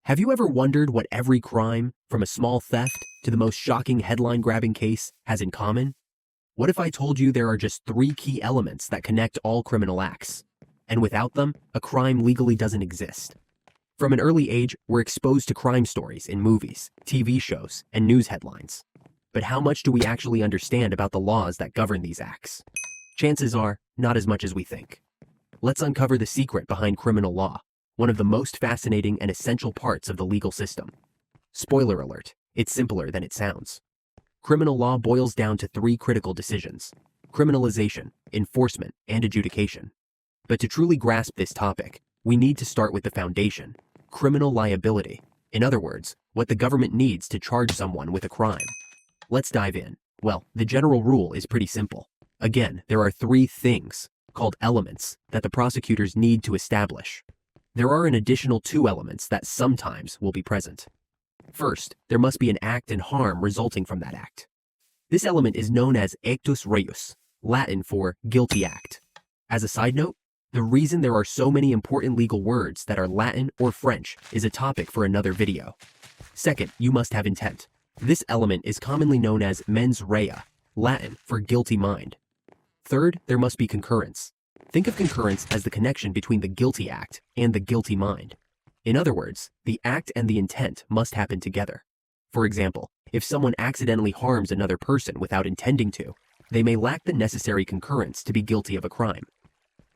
Have you ever wondered what every crime, from a small theft to the most shocking headline-grabbing case, has in common? What if I told you there are just 3 key elements that connect all criminal acts, and without them, a crime legally doesn't exist? From an early age, we're exposed to crime stories in movies, TV shows, and news headlines. But how much do we actually understand about the laws that govern these acts? Chances are, not as much as we think. Let's uncover the secret behind criminal law, one of the most fascinating and essential parts of the legal system. Spoiler alert, it's simpler than it sounds. Criminal law boils down to 3 critical decisions: criminalization, enforcement, and adjudication. But to truly grasp this topic, we need to start with the foundation: criminal liability. In other words, what the government needs to charge someone with a crime. Let's dive in. Well, the general rule is pretty simple. Again, there are 3 things, called elements, that the prosecutors need to establish. There are an additional 2 elements that sometimes will be present. First, there must be an act and harm resulting from that act. This element is known as Actus Reus, Latin for guilty act. As a side note, the reason there are so many important legal words that are Latin or French is a topic for another video. Second, you must have intent. This element is commonly known as mens rea, Latin for guilty mind. Third, there must be concurrence. Think of concurrence as the connection between the guilty act and the guilty mind. In other words, the act and the intent must happen together. For example, if someone accidentally harms another person without intending to, they may lack the necessary concurrence to be guilty of a crime.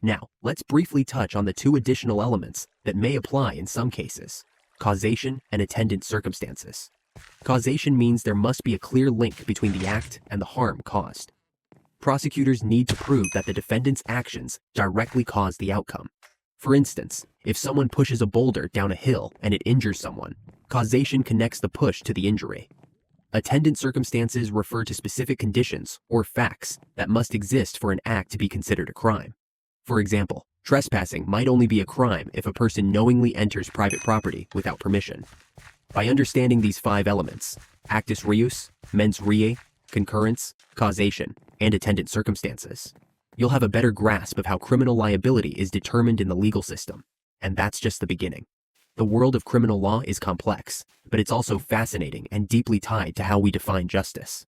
Now, let's briefly touch on the 2 additional elements that may apply in some cases: causation and attendant circumstances. Causation means there must be a clear link between the act and the harm caused. Prosecutors need to prove that the defendant's actions directly caused the outcome. For instance, if someone pushes a boulder down a hill and it injures someone, causation connects the push to the injury. Attendant circumstances refer to specific conditions or facts that must exist for an act to be considered a crime. For example, trespassing might only be a crime if a person knowingly enters private property without permission. By understanding these 5 elements, Actus Reus, mens rea, concurrence, causation, and attendant circumstances, you'll have a better grasp of how criminal liability is determined in the legal system. And that's just the beginning. The world of criminal law is complex, but it's also fascinating and deeply tied to how we define justice.